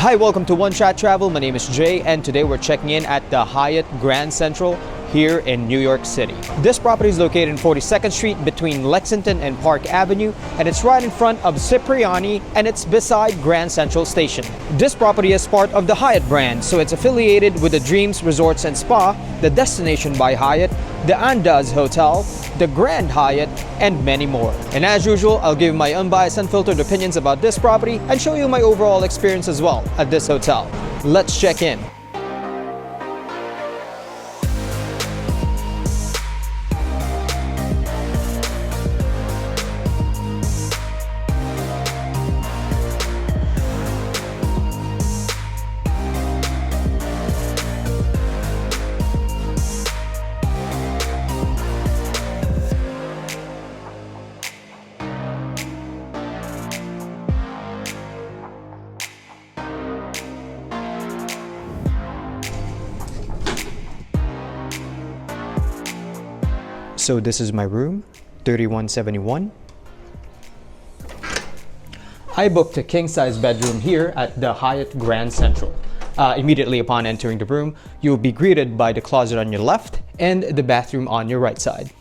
Hi, welcome to One Shot Travel. My name is Jay, and today we're checking in at the Hyatt Grand Central here in New York City. This property is located in 42nd Street between Lexington and Park Avenue, and it's right in front of Cipriani, and it's beside Grand Central Station. This property is part of the Hyatt brand, so it's affiliated with the Dreams Resorts and Spa, the Destination by Hyatt, the Andaz Hotel, the Grand Hyatt, and many more. And as usual, I'll give my unbiased, unfiltered opinions about this property and show you my overall experience as well at this hotel. Let's check in. So this is my room, 3171. I booked a king-size bedroom here at the Hyatt Grand Central. Immediately upon entering the room, you'll be greeted by the closet on your left and the bathroom on your right side.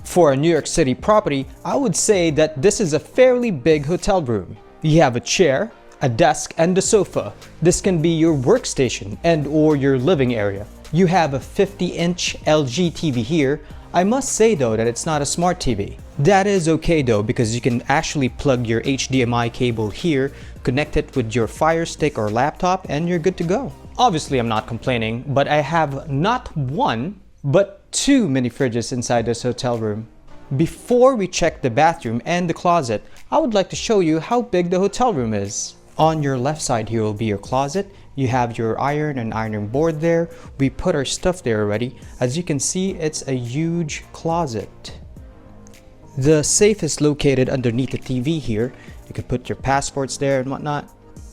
For a New York City property, I would say that this is a fairly big hotel room. You have a chair, a desk, and a sofa. This can be your workstation and or your living area. You have a 50-inch LG TV here. I must say though that it's not a smart TV. That is okay though, because you can actually plug your HDMI cable here, connect it with your Fire Stick or laptop, and you're good to go. Obviously I'm not complaining, but I have not one, but two mini fridges inside this hotel room. Before we check the bathroom and the closet, I would like to show you how big the hotel room is. On your left side here will be your closet. You have your iron and ironing board there. We put our stuff there already. As you can see, it's a huge closet. The safe is located underneath the TV here. You can put your passports there and whatnot.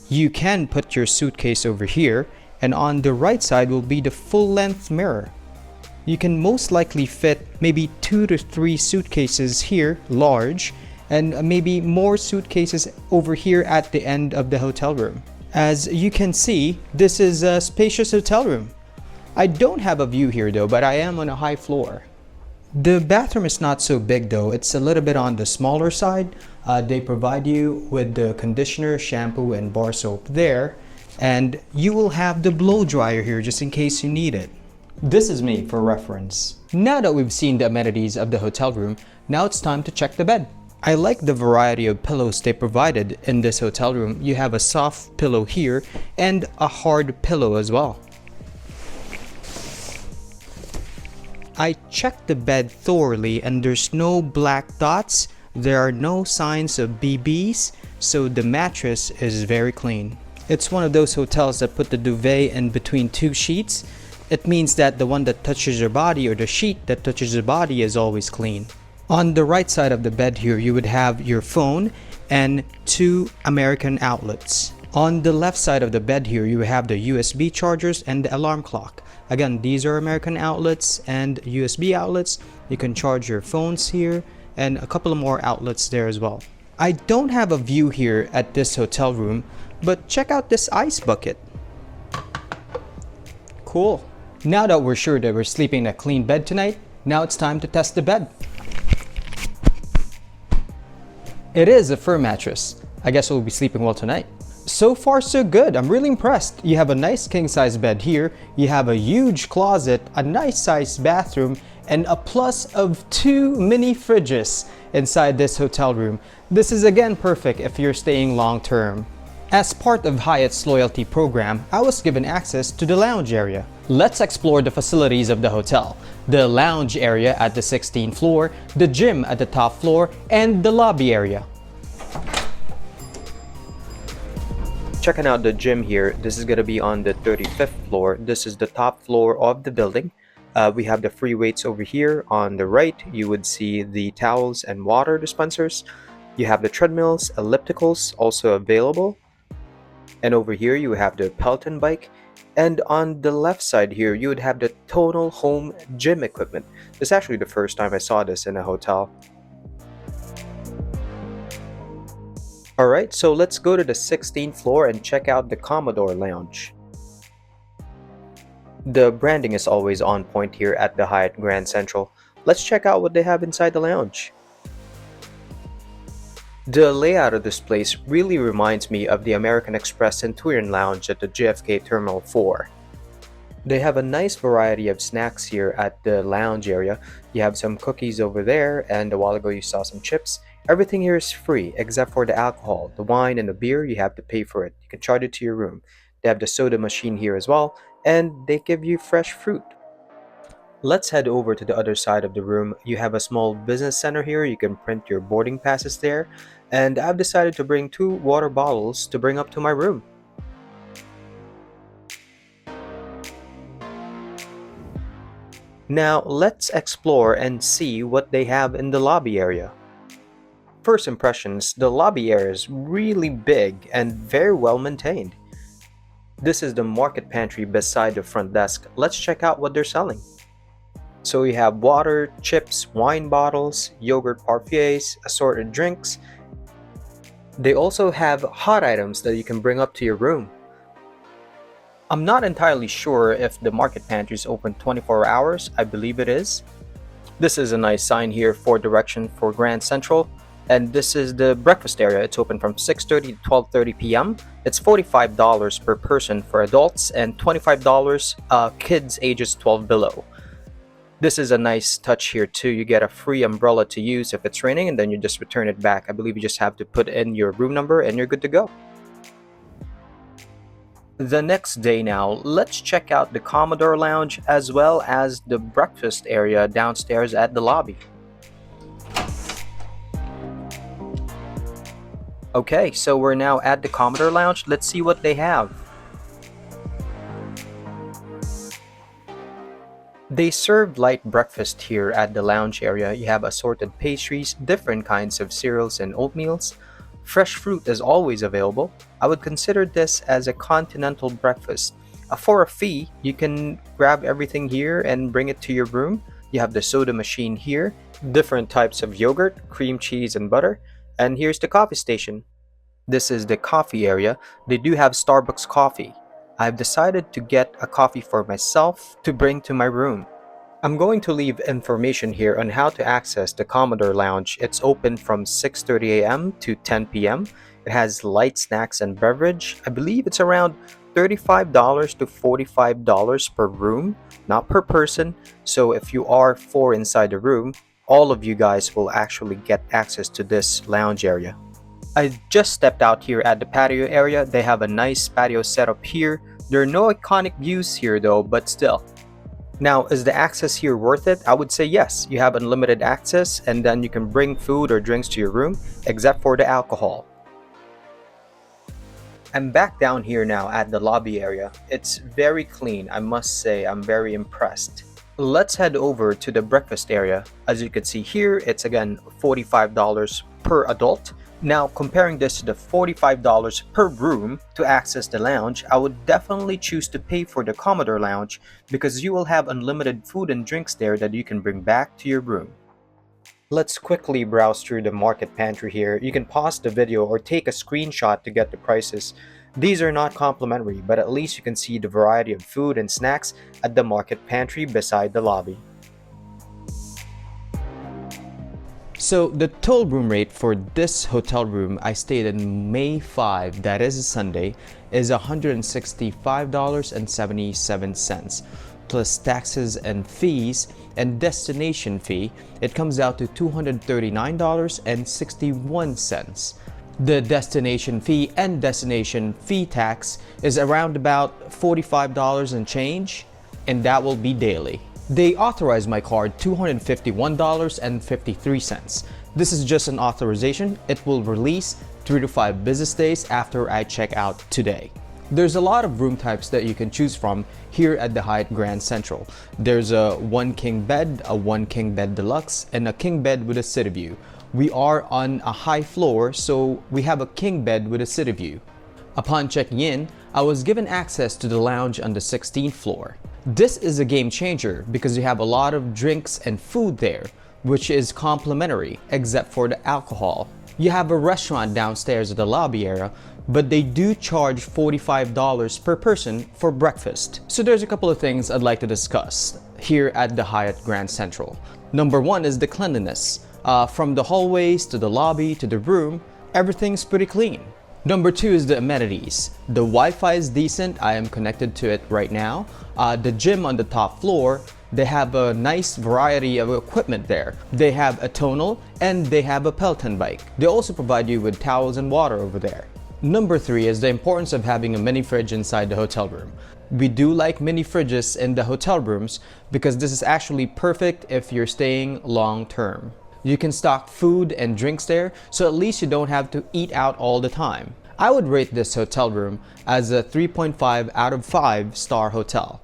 You can put your suitcase over here, and on the right side will be the full-length mirror. You can most likely fit maybe 2 to 3 suitcases here, large, and maybe more suitcases over here at the end of the hotel room. As you can see, this is a spacious hotel room. I don't have a view here though, but I am on a high floor. The bathroom is not so big though. It's a little bit on the smaller side. They provide you with the conditioner, shampoo, and bar soap there. And you will have the blow dryer here just in case you need it. This is me for reference. Now that we've seen the amenities of the hotel room, now it's time to check the bed. I like the variety of pillows they provided in this hotel room. You have a soft pillow here and a hard pillow as well. I checked the bed thoroughly and there's no black dots. There are no signs of BBs, so the mattress is very clean. It's one of those hotels that put the duvet in between 2 sheets. It means that the one that touches your body or the sheet that touches your body is always clean. On the right side of the bed here, you would have your phone and 2 American outlets. On the left side of the bed here, you have the USB chargers and the alarm clock. Again, these are American outlets and USB outlets. You can charge your phones here and a couple of more outlets there as well. I don't have a view here at this hotel room, but check out this ice bucket. Cool. Now that we're sure that we're sleeping in a clean bed tonight, now it's time to test the bed. It is a firm mattress. I guess we'll be sleeping well tonight. So far so good. I'm really impressed. You have a nice king-size bed here. You have a huge closet, a nice sized bathroom, and a plus of 2 mini fridges inside this hotel room. This is again perfect if you're staying long term. As part of Hyatt's loyalty program, I was given access to the lounge area. Let's explore the facilities of the hotel. The lounge area at the 16th floor, the gym at the top floor, and the lobby area. Checking out the gym here, this is going to be on the 35th floor. This is the top floor of the building. We have the free weights over here. On the right, you would see the towels and water dispensers. You have the treadmills, ellipticals also available. And over here, you have the Peloton bike. And on the left side here, you would have the Tonal home gym equipment. This is actually the first time I saw this in a hotel. Alright, so let's go to the 16th floor and check out the Commodore Lounge. The branding is always on point here at the Hyatt Grand Central. Let's check out what they have inside the lounge. The layout of this place really reminds me of the American Express Centurion Lounge at the JFK Terminal 4. They have a nice variety of snacks here at the lounge area. You have some cookies over there, and a while ago you saw some chips. Everything here is free except for the alcohol. The wine and the beer, you have to pay for it. You can charge it to your room. They have the soda machine here as well, and they give you fresh fruit. Let's head over to the other side of the room. You have a small business center here. You can print your boarding passes there. And I've decided to bring 2 water bottles to bring up to my room. Now let's explore and see what they have in the lobby area. First impressions, the lobby area is really big and very well maintained. This is the market pantry beside the front desk. Let's check out what they're selling. So you have water, chips, wine bottles, yogurt parfaits, assorted drinks. They also have hot items that you can bring up to your room. I'm not entirely sure if the market pantry is open 24 hours. I believe it is. This is a nice sign here for direction for Grand Central. And this is the breakfast area. It's open from 6:30 to 12:30 p.m. It's $45 per person for adults and $25 kids ages 12 below. This is a nice touch here too. You get a free umbrella to use if it's raining, and then you just return it back. I believe you just have to put in your room number and you're good to go. The next day now, let's check out the Commodore Lounge as well as the breakfast area downstairs at the lobby. Okay, so we're now at the Commodore Lounge. Let's see what they have. They serve light breakfast here at the lounge area. You have assorted pastries, different kinds of cereals and oatmeals. Fresh fruit is always available. I would consider this as a continental breakfast. For a fee, you can grab everything here and bring it to your room. You have the soda machine here, different types of yogurt, cream cheese, and butter. And here's the coffee station. This is the coffee area. They do have Starbucks coffee. I've decided to get a coffee for myself to bring to my room. I'm going to leave information here on how to access the Commodore Lounge. It's open from 6:30 a.m. to 10 p.m. It has light snacks and beverage. I believe it's around $35 to $45 per room, not per person. So if you are 4 inside the room, all of you guys will actually get access to this lounge area. I just stepped out here at the patio area. They have a nice patio setup here. There are no iconic views here though, but still. Now, is the access here worth it? I would say yes. You have unlimited access, and then you can bring food or drinks to your room, except for the alcohol. I'm back down here now at the lobby area. It's very clean, I must say. I'm very impressed. Let's head over to the breakfast area. As you can see here, it's again $45 per adult. Now, comparing this to the $45 per room to access the lounge, I would definitely choose to pay for the Commodore Lounge because you will have unlimited food and drinks there that you can bring back to your room. Let's quickly browse through the market pantry here. You can pause the video or take a screenshot to get the prices. These are not complimentary, but at least you can see the variety of food and snacks at the market pantry beside the lobby. So the total room rate for this hotel room I stayed in May 5, that is a Sunday, is $165.77. Plus taxes and fees and destination fee, it comes out to $239.61. The destination fee and destination fee tax is around about $45 and change, and that will be daily. They authorized my card $251.53. This is just an authorization. It will release 3 to 5 business days after I check out today. There's a lot of room types that you can choose from here at the Hyatt Grand Central. There's a 1 king bed, a 1 king bed deluxe, and a king bed with a city view. We are on a high floor, so we have a king bed with a city view. Upon checking in, I was given access to the lounge on the 16th floor. This is a game changer because you have a lot of drinks and food there, which is complimentary except for the alcohol. You have a restaurant downstairs at the lobby area, but they do charge $45 per person for breakfast. So there's a couple of things I'd like to discuss here at the Hyatt Grand Central. Number one is the cleanliness. From the hallways to the lobby to the room, everything's pretty clean. Number two is the amenities. The Wi-Fi is decent. I am connected to it right now. The gym on the top floor, they have a nice variety of equipment there. They have a tonal and they have a Peloton bike. They also provide you with towels and water over there. Number three is the importance of having a mini fridge inside the hotel room. We do like mini fridges in the hotel rooms because this is actually perfect if you're staying long term. You can stock food and drinks there, so at least you don't have to eat out all the time. I would rate this hotel room as a 3.5 out of 5-star hotel.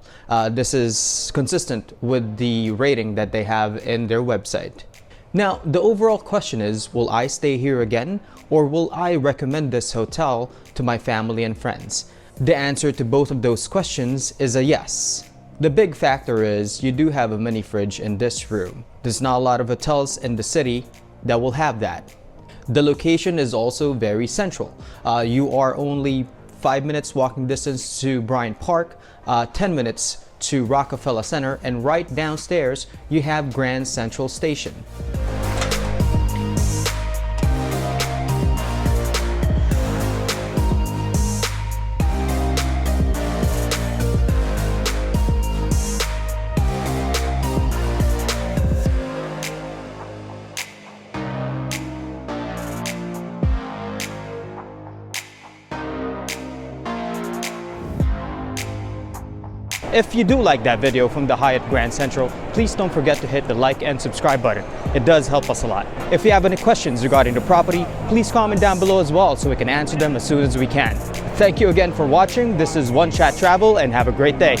This is consistent with the rating that they have in their website. Now, the overall question is, will I stay here again, or will I recommend this hotel to my family and friends? The answer to both of those questions is a yes. The big factor is you do have a mini fridge in this room. There's not a lot of hotels in the city that will have that. The location is also very central. You are only 5 minutes walking distance to Bryant Park, 10 minutes to Rockefeller Center, and right downstairs you have Grand Central Station. If you do like that video from the Hyatt Grand Central, please don't forget to hit the like and subscribe button. It does help us a lot. If you have any questions regarding the property, please comment down below as well so we can answer them as soon as we can. Thank you again for watching. This is One Chat Travel, and have a great day.